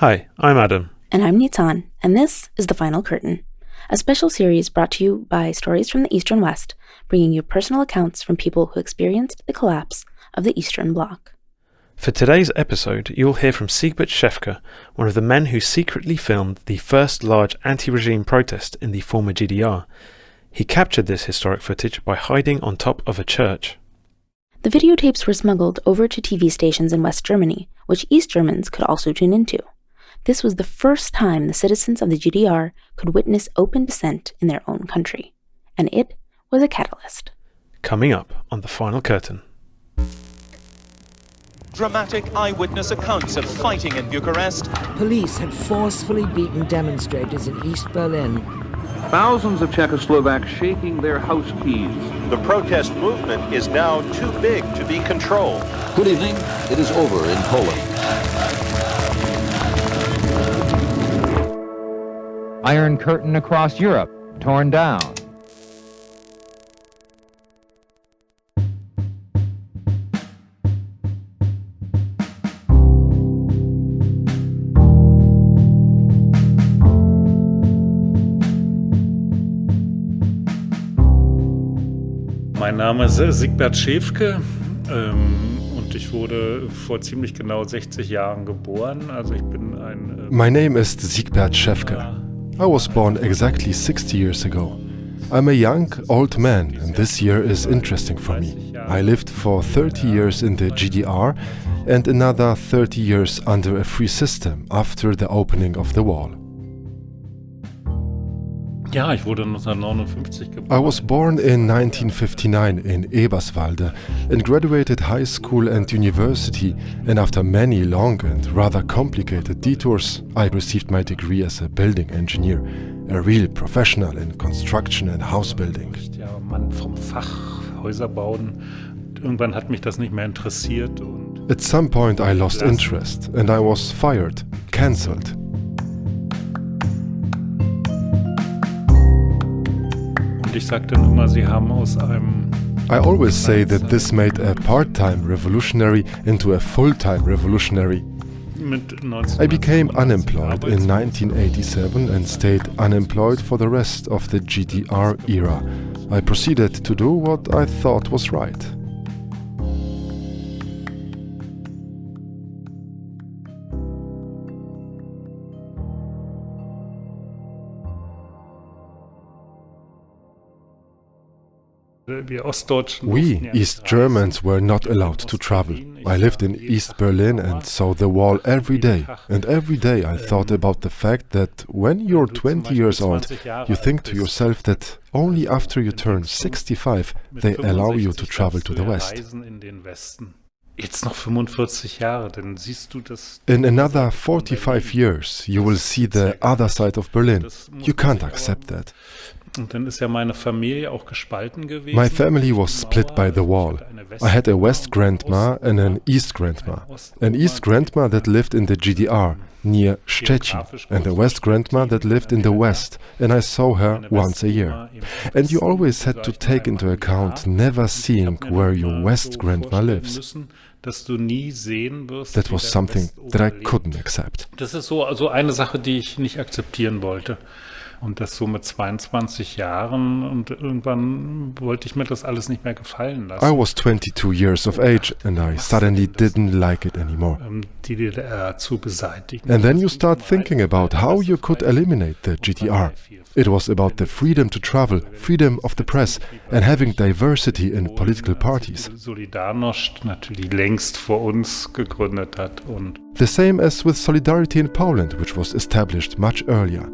Hi, I'm Adam. And I'm Nitan, and this is The Final Curtain, a special series brought to you by Stories from the Eastern West, bringing you personal accounts from people who experienced the collapse of the Eastern Bloc. For today's episode, you'll hear from Siegbert Schefke, one of the men who secretly filmed the first large anti-regime protest in the former GDR. He captured this historic footage by hiding on top of a church. The videotapes were smuggled over to TV stations in West Germany, which East Germans could also tune into. This was the first time the citizens of the GDR could witness open dissent in their own country, and it was a catalyst. Coming up on The Final Curtain. Dramatic eyewitness accounts of fighting in Bucharest. Police had forcefully beaten demonstrators in East Berlin. Thousands of Czechoslovaks shaking their house keys. The protest movement is now too big to be controlled. Good evening. It is over in Poland. Iron Curtain across Europe, torn down. Mein Name ist Siegbert Schefke und ich wurde vor ziemlich genau 60 Jahren geboren. Also ich bin ein My name is Siegbert Schefke. I was born exactly 60 years ago. I'm a young, old man, and this year is interesting for me. I lived for 30 years in the GDR and another 30 years under a free system after the opening of the wall. Ja, ich wurde 1959 geboren. I was born in 1959 in Eberswalde and graduated high school and university, and after many long and rather complicated detours, I received my degree as a building engineer, a real professional in construction and house building. Ja, Mann vom Fach, Häuser bauen. Irgendwann hat mich das nicht mehr interessiert. At some point I lost interest and I was fired, cancelled. Ich sage dann immer, sie haben aus einem... I always say that this made a part-time revolutionary into a full-time revolutionary. I became unemployed in 1987 and stayed unemployed for the rest of the GDR era. I proceeded to do what I thought was right. We, East Germans, were not allowed to travel. I lived in East Berlin and saw the wall every day. And every day I thought about the fact that when you're 20 years old, you think to yourself that only after you turn 65, they allow you to travel to the West. Jetzt noch 45 Jahre, dann siehst du das. In another 45 years, you will see the other side of Berlin. You can't accept that. Und dann ist ja meine Familie auch gespalten gewesen. My family was split by the wall. I had a West grandma and an East grandma. An East grandma that lived in the GDR, near Szczecin, and a West grandma that lived in the West, and I saw her once a year. And you always had to take into account never seeing where your West grandma lives. That was something that I couldn't accept. Das ist so eine Sache, die ich nicht akzeptieren wollte. Und das so mit 22 Jahren und irgendwann wollte ich mir das alles nicht mehr gefallen lassen. I was 22 years of age and I suddenly didn't like it anymore. Die DDR zu beseitigen. And then you start thinking about how you could eliminate the GDR. It was about the freedom to travel, freedom of the press and having diversity in political parties. Solidarność natürlich längst vor uns gegründet hat. Und the same as with Solidarity in Poland, which was established much earlier.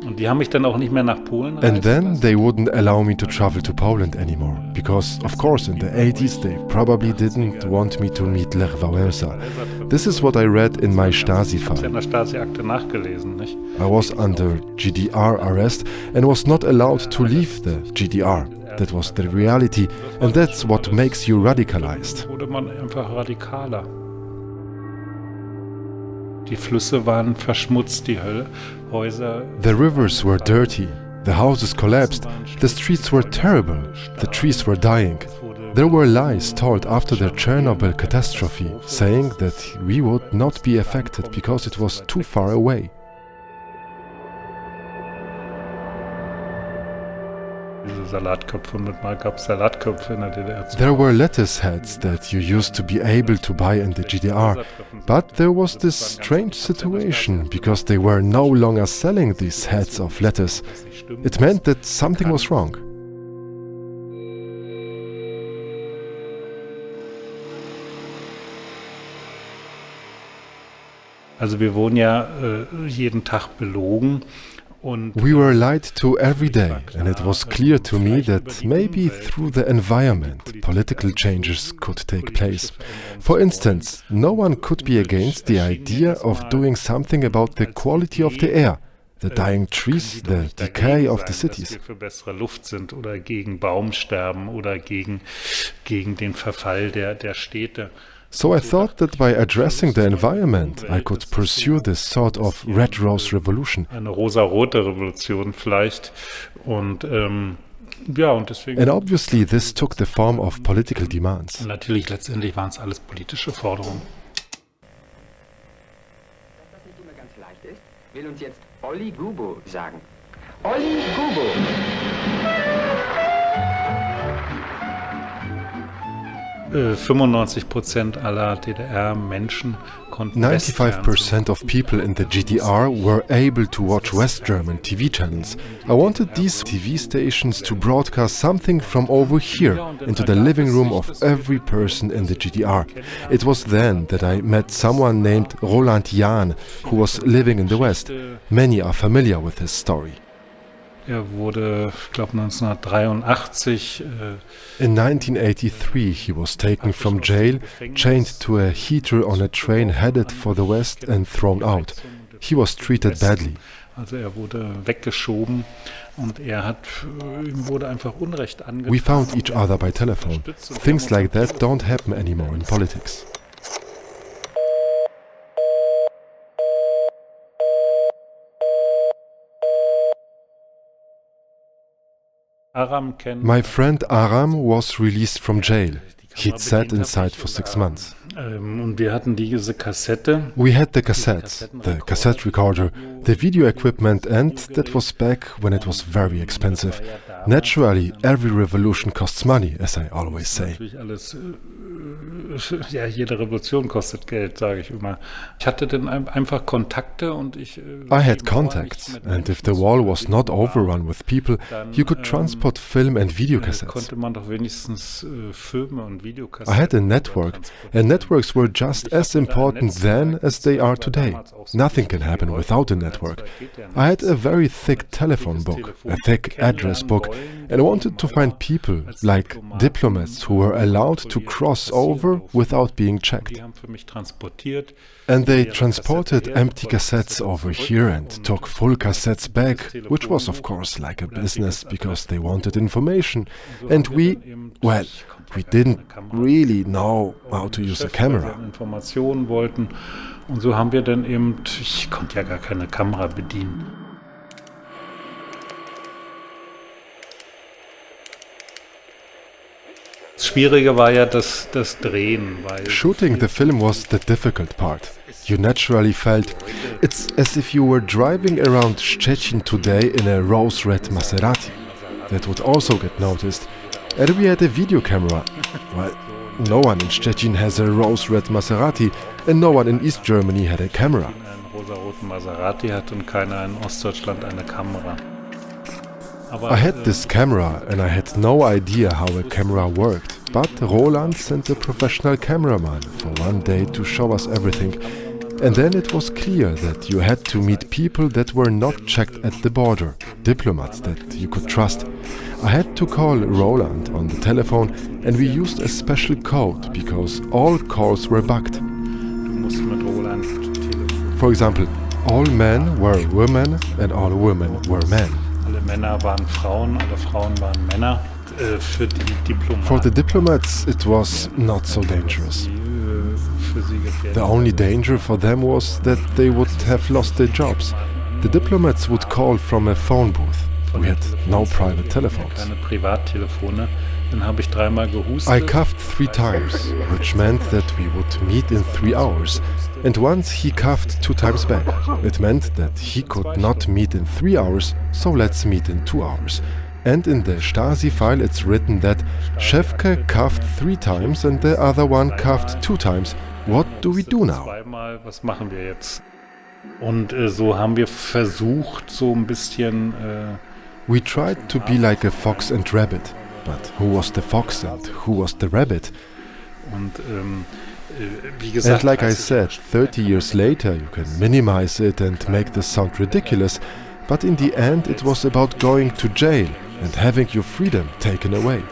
Und die haben mich dann auch nicht mehr nach Polen reisen. And then they wouldn't allow me to travel to Poland anymore, because of course in the 80s they probably didn't want me to meet Lech Wałęsa. This is what I read in my Stasi file. Ich habe in der Stasi-Akte nachgelesen, nicht? I was under GDR arrest and was not allowed to leave the GDR. That was the reality, and that's what makes you radicalized. Wurde man einfach radikaler. Die Flüsse waren verschmutzt, die Häuser. The rivers were dirty, the houses collapsed, the streets were terrible, the trees were dying. There were lies told after the Chernobyl catastrophe, saying that we would not be affected because it was too far away. There were lettuce heads that you used to be able to buy in the GDR, but there was this strange situation because they were no longer selling these heads of lettuce. It meant that something was wrong. Also wir wurden ja jeden Tag belogen. We were lied to every day, and it was clear to me that maybe through the environment political changes could take place. For instance, no one could be against the idea of doing something about the quality of the air, the dying trees, the decay of the cities. Dass wir für bessere Luft sind oder gegen Baumsterben oder gegen den Verfall der Städte. So I thought that by addressing the environment, I could pursue this sort of red rose revolution. Eine rosa-rote Revolution vielleicht. Und deswegen. And obviously this took the form of political demands. Und natürlich letztendlich waren es alles politische Forderungen. Dass das nicht immer ganz leicht ist, will uns jetzt Olli Gubo sagen. Olli Gubo! 95% aller DDR-Menschen konnten 95% of people in the GDR were able to watch West German TV channels. I wanted these TV stations to broadcast something from over here into the living room of every person in the GDR. It was then that I met someone named Roland Jahn, who was living in the West. Many are familiar with his story. wurde, ich glaube 1983. In 1983 he was taken from jail, chained to a heater on a train headed for the West and thrown out. He was treated badly. Also wurde weggeschoben und ihm wurde einfach Unrecht angetan. We found each other by telephone. Things like that don't happen anymore in politics. My friend Aram was released from jail. He'd sat inside for 6 months. Und wir hatten diese Kassette. We had the cassettes, the cassette recorder, the video equipment, and that was back when it was very expensive. Naturally, every revolution costs money, as I always say. Ja, jede Revolution kostet Geld, sage ich immer. Ich hatte dann einfach Kontakte und I had contacts, and if the wall was not overrun with people, you could transport film and videocassettes. Konnte man doch wenigstens Filme und Videokassetten. I had a network, and networks were just as important then as they are today. Nothing can happen without a network. I had a very thick telephone book, a thick address book, and I wanted to find people, like diplomats, who were allowed to cross over without being checked. And they transported empty cassettes over here and took full cassettes back, which was of course like a business because they wanted information. And we didn't really know how to use a camera. Informationen wollten und so haben wir dann eben, ich konnte ja gar keine Kamera bedienen. Das Schwierige war ja das Drehen. Shooting the film was the difficult part. You naturally felt it's as if you were driving around Szczecin today in a rose red Maserati. That would also get noticed. And we had a video camera. Well, no one in Szczecin has a rose red Maserati, and no one in East Germany had a camera. Einen rosa-roten Maserati hat und keiner in Ostdeutschland eine Kamera. I had this camera and I had no idea how a camera worked, but Roland sent a professional cameraman for one day to show us everything. And then it was clear that you had to meet people that were not checked at the border, diplomats that you could trust. I had to call Roland on the telephone and we used a special code because all calls were bugged. For example, all men were women and all women were men. Alle Männer waren Frauen, alle Frauen waren Männer. Für die Diplomaten. For the diplomats it was not so dangerous. The only danger for them was that they would have lost their jobs. The diplomats would call from a phone booth. We had no private telephones. Keine Privattelefone. Dann habe ich 3-mal gehustet. I coughed 3 times, which meant that we would meet in 3 hours. And once he coughed 2 times back. It meant that he could not meet in 3 hours, so let's meet in 2 hours. And in the Stasi file it's written that Schefke coughed 3 times and the other one coughed 2 times. What do we do now? Zweimal, was machen wir jetzt? Und so haben wir versucht, so ein bisschen... We tried to be like a fox and rabbit. But who was the fox and who was the rabbit? Und wie gesagt, and like I said, 30 years later you can minimize it and make this sound ridiculous, but in the end it was about going to jail and having your freedom taken away.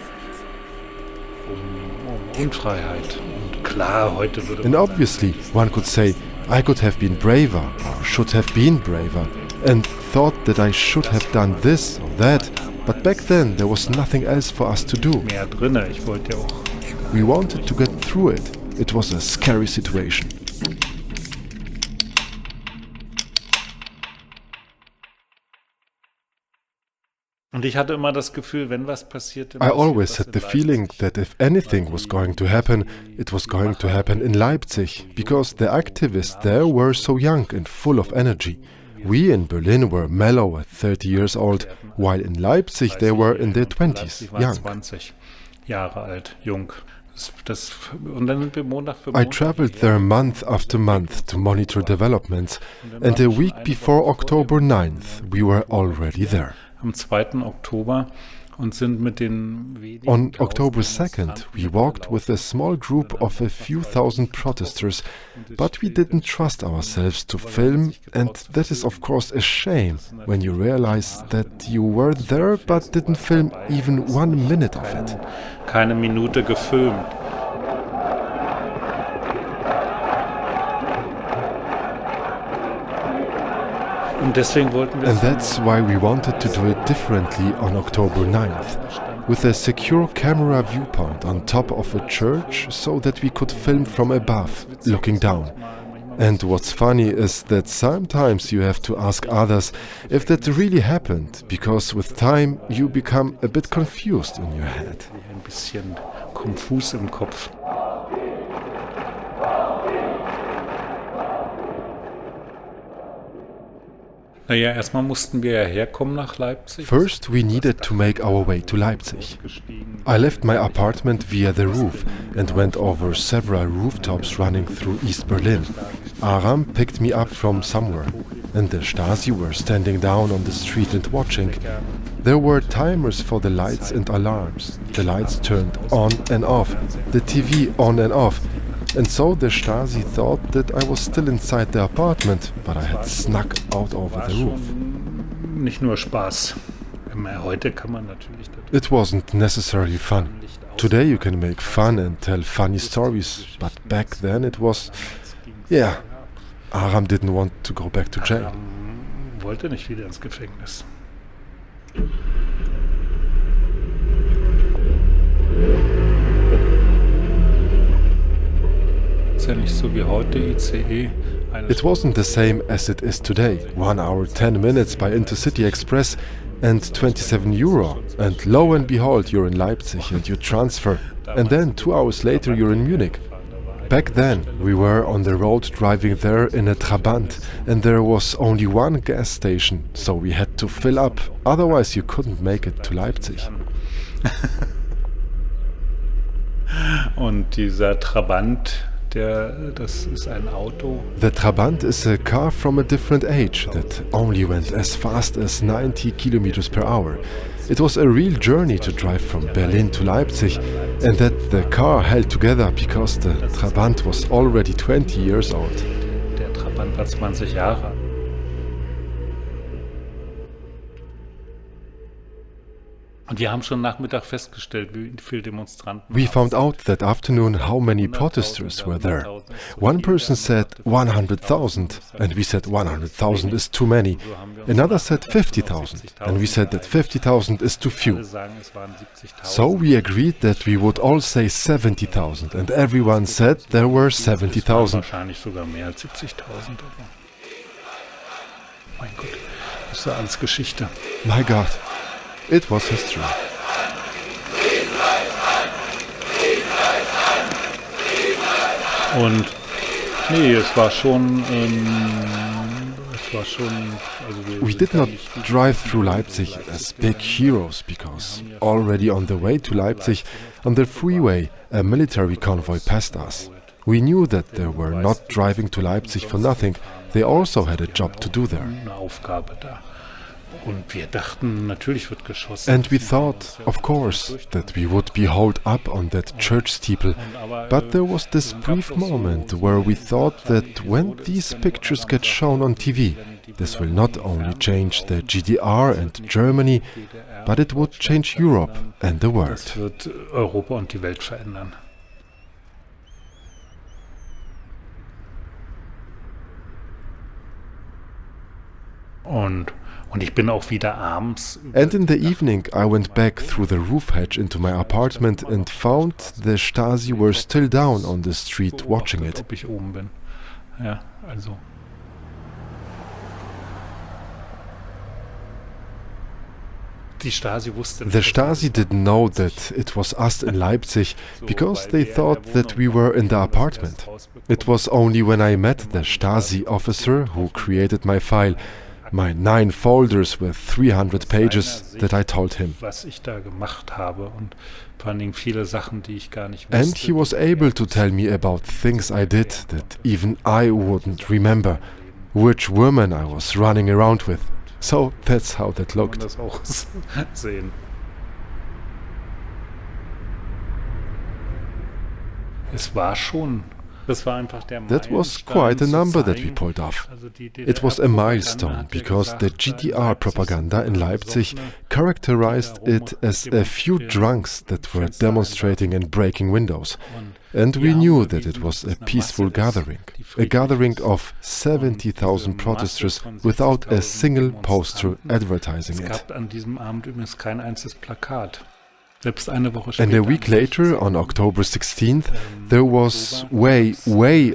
Unfreiheit. Und klar, heute würde and obviously one could say, I could have been braver or should have been braver and thought that I should have done this or that. But back then there was nothing else for us to do. Mehr drinne. Ich wollte ja auch. We wanted to get through it. It was a scary situation. Und ich hatte immer das Gefühl, wenn was passierte. I always had the feeling that if anything was going to happen, it was going to happen in Leipzig, because the activists there were so young and full of energy. We in Berlin were mellow at 30 years old, while in Leipzig they were in their 20s, young. 20 Jahre alt, jung. Und dann sind wir Montag für I traveled there month after month to monitor developments, and a week before October 9th we were already there. Am 2. Oktober und sind mit den On October 2nd, we walked with a small group of a few thousand protesters, but we didn't trust ourselves to film, and that is of course a shame when you realize that you were there but didn't film even 1 minute of it. Keine Minute gefilmt. Und deswegen wollten wir And that's why we wanted to do it differently on October 9th, with a secure camera viewpoint on top of a church so that we could film from above, looking down. And what's funny is that sometimes you have to ask others if that really happened, because with time you become a bit confused in your head. Ein bisschen konfus im Kopf. Naja, erstmal mussten wir ja herkommen nach Leipzig. First, we needed to make our way to Leipzig. I left my apartment via the roof and went over several rooftops running through East Berlin. Aram picked me up from somewhere, and the Stasi were standing down on the street and watching. There were timers for the lights and alarms. The lights turned on and off, the TV on and off. And so the Stasi thought that I was still inside the apartment, but I had snuck out over the roof. Nicht nur Spaß. Heute kann man natürlich. It wasn't necessarily fun. Today you can make fun and tell funny stories, but back then it was, yeah, Aram didn't want to go back to jail. Aram wollte nicht wieder ins Gefängnis. Ist ja nicht so wie heute ICE. It wasn't the same as it is today. 1 hour 10 minutes by Intercity Express and 27 euro. And lo and behold, you're in Leipzig and you transfer. And then 2 hours later you're in Munich. Back then, we were on the road driving there in a Trabant, and there was only one gas station, so we had to fill up, otherwise you couldn't make it to Leipzig. Und dieser Trabant, das ist ein Auto. The Trabant is a car from a different age that only went as fast as 90 kilometers per hour. It was a real journey to drive from Berlin to Leipzig, and that the car held together because the Trabant was already 20 years old. Der Trabant war 20 Jahre alt. Und wir haben schon Nachmittag festgestellt, wie viele Demonstranten. We found out that afternoon how many protesters were there. One person said 100,000, and we said 100,000 is too many. Another said 50,000, and we said that 50,000 is too few. So we agreed that we would all say 70,000, and everyone said there were 70,000. Wahrscheinlich sogar mehr als 70.000. Mein Gott, das ist alles Geschichte. My God. It was history. Und nee, es war schon We did not drive through Leipzig as big heroes because already on the way to Leipzig, on the freeway, a military convoy passed us. We knew that they were not driving to Leipzig for nothing. They also had a job to do there. And we thought, of course, that we would be hauled up on that church steeple. But there was this brief moment where we thought that when these pictures get shown on TV, this will not only change the GDR and Germany, but it would change Europe and the world. Das wird Europa und die Welt verändern. Und ich bin auch wieder abends. And in the evening I went back through the roof hatch into my apartment and found the Stasi were still down on the street watching it. Ob ich oben bin. Ja, also. The Stasi didn't know that it was us in Leipzig because they thought that we were in the apartment. It was only when I met the Stasi officer who created my file, my 9 folders with 300 pages, that I told him. Was ich da gemacht habe und vor allen Dingen viele Sachen, die ich gar nicht wusste. And he was able to tell me about things I did that even I wouldn't remember, which women I was running around with. So that's how that looked. Kann man das auch sehen. Es war schon. That was quite a number that we pulled off. It was a milestone because the GDR propaganda in Leipzig characterized it as a few drunks that were demonstrating and breaking windows. And we knew that it was a peaceful gathering, a gathering of 70,000 protesters without a single poster advertising it. An diesem Abend übrigens kein einziges Plakat. And a week later, on October 16th, there was way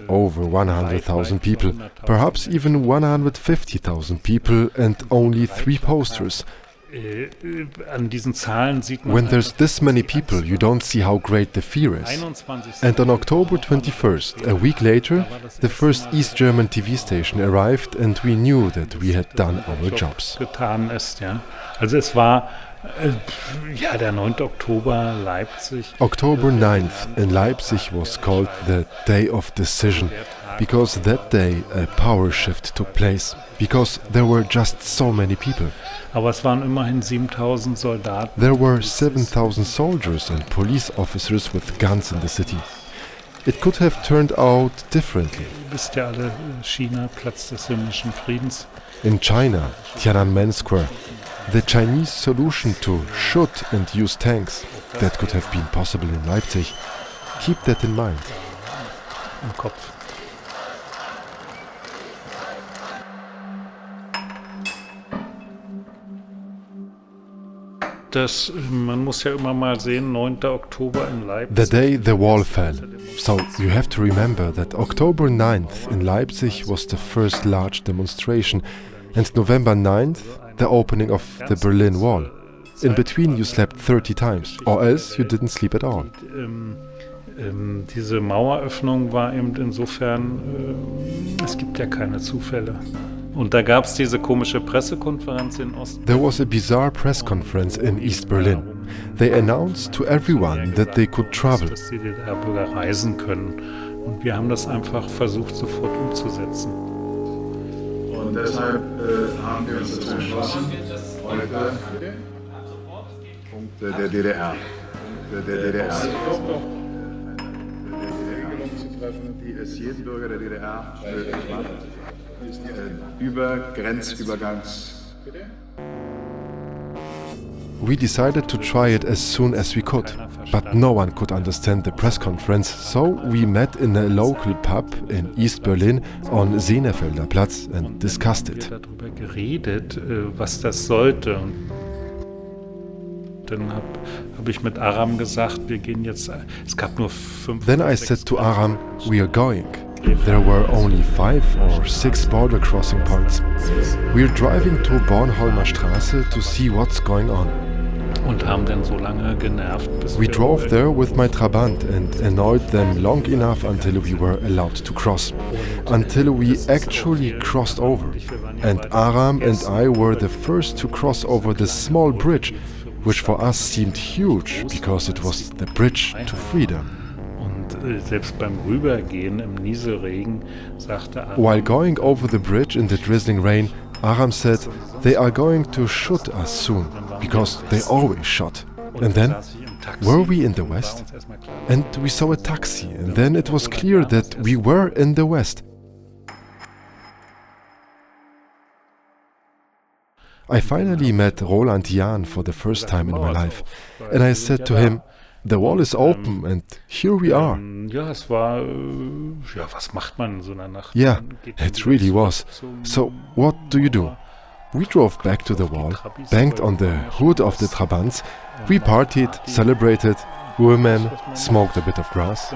over 100,000 people, perhaps even 150,000 people, and only 3 posters. When there's this many people, you don't see how great the fear is. And on October 21st, a week later, the first East German TV station arrived and we knew that we had done our jobs. Also es war der 9. Oktober, Leipzig. October 9th in Leipzig was called the Day of Decision, because that day a power shift took place, because there were just so many people. Aber es waren immerhin 7.000 Soldaten. There were 7,000 soldiers and police officers with guns in the city. It could have turned out differently. Ihr wisst ja alle, China, Platz des himmlischen Friedens. In China, Tiananmen Square, the Chinese solution to shoot and use tanks, that could have been possible in Leipzig. Keep that in mind. Im Kopf. Man muss ja immer mal sehen, 9. Oktober in Leipzig. The day the wall fell. So you have to remember that October 9th in Leipzig was the first large demonstration, and November 9th the opening of the Berlin Wall. In between you slept 30 times, or else you didn't sleep at all. Diese Maueröffnung war eben insofern, es gibt ja keine Zufälle. Und da gab es diese komische Pressekonferenz in Ost. There was a bizarre press conference in East Berlin. They announced to everyone that they could travel. Dass die DDR-Bürger reisen können. Und wir haben das einfach versucht, sofort umzusetzen. Und deshalb haben wir uns dazu entschlossen, heute Punkte der DDR. Der DDR. Regelung zu treffen, die es jedem Bürger der DDR möglich macht. We decided to try it as soon as we could, but no one could understand the press conference, so we met in a local pub in East Berlin on Senefelder Platz and discussed it. Wir haben darüber geredet, was das sollte. Dann hab ich mit Aram gesagt, wir gehen jetzt, es gab nur 5. Then I said to Aram, we are going. There were only 5 or 6 border crossing points. We're driving to Bornholmer Straße to see what's going on. We drove there with my Trabant and annoyed them long enough until we were allowed to cross. Until we actually crossed over. And Aram and I were the first to cross over the small bridge, which for us seemed huge because it was the bridge to freedom. While going over the bridge in the drizzling rain, Aram said, "They are going to shoot us soon, because they always shot." And then, were we in the West? And we saw a taxi, and then it was clear that we were in the West. I finally met Roland Jahn for the first time in my life, and I said to him, "The wall is open and here we are." Yeah, it really was. So, what do you do? We drove back to the wall, banged on the hood of the Trabants, we partied, celebrated, women, smoked a bit of grass.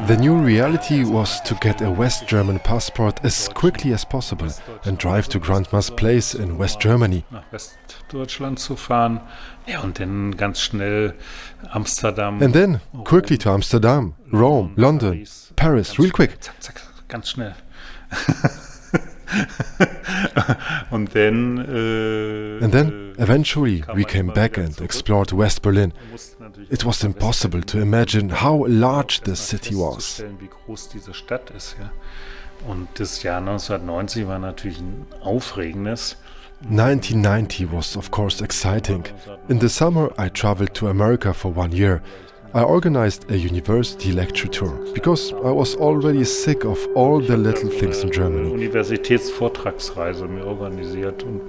The new reality was to get a West German passport as quickly as possible and drive to Grandma's place in West Germany. And then quickly to Amsterdam, Rome, London, Paris, real quick. And then, eventually, we came back and explored West Berlin. It was impossible to imagine how large the city was. Und das Jahr 1990 war natürlich ein aufregendes. 1990 was of course exciting. In the summer I traveled to America for 1 year. I organized a university lecture tour because I was already sick of all the little things in Germany. Universitätsvortragsreise mir organisiert und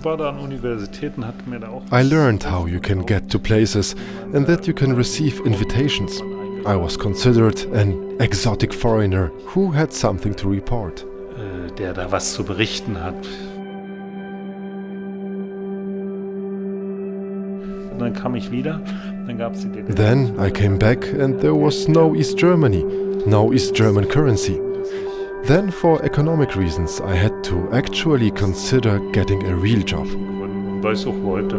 war da an Universitäten, hat mir da auch. I learned how you can get to places and that you can receive invitations. I was considered an exotic foreigner who had something to report. Der da was zu berichten hat. Und dann kam ich wieder, dann gab's die DDR. Then I came back and there was no East Germany, no East German currency. Then for economic reasons I had to actually consider getting a real job. Weiß auch heute.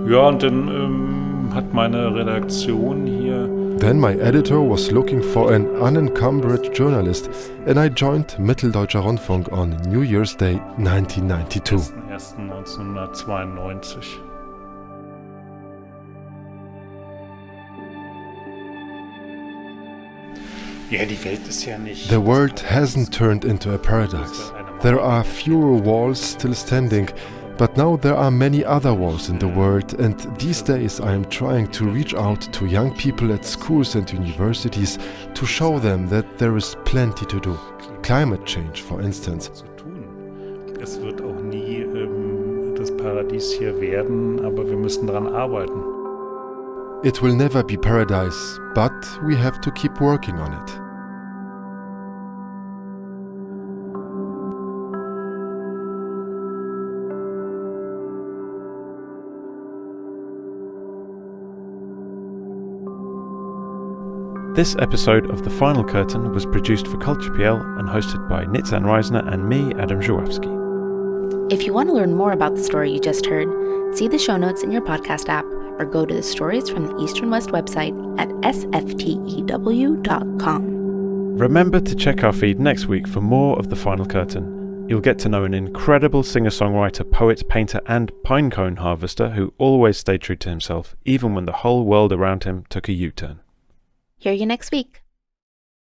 Ja, und dann hat meine Redaktion hier. Then my editor was looking for an unencumbered journalist and I joined Mitteldeutscher Rundfunk on New Year's Day 1992. 1992. Ja, die Welt ist ja nicht. The world hasn't turned into a paradise. There are fewer walls still standing, but now there are many other walls in the world, and these days I am trying to reach out to young people at schools and universities to show them that there is plenty to do. Climate change, for instance. Es wird auch nie das Paradies hier werden, aber wir müssen daran arbeiten. It will never be paradise, but we have to keep working on it. This episode of The Final Curtain was produced for Culture.pl and hosted by Nitzan Reisner and me, Adam Żuławski. If you want to learn more about the story you just heard, see the show notes in your podcast app or go to the Stories from the East and West website at sftew.com. Remember to check our feed next week for more of The Final Curtain. You'll get to know an incredible singer-songwriter, poet, painter and pinecone harvester who always stayed true to himself, even when the whole world around him took a U-turn. Hear you next week.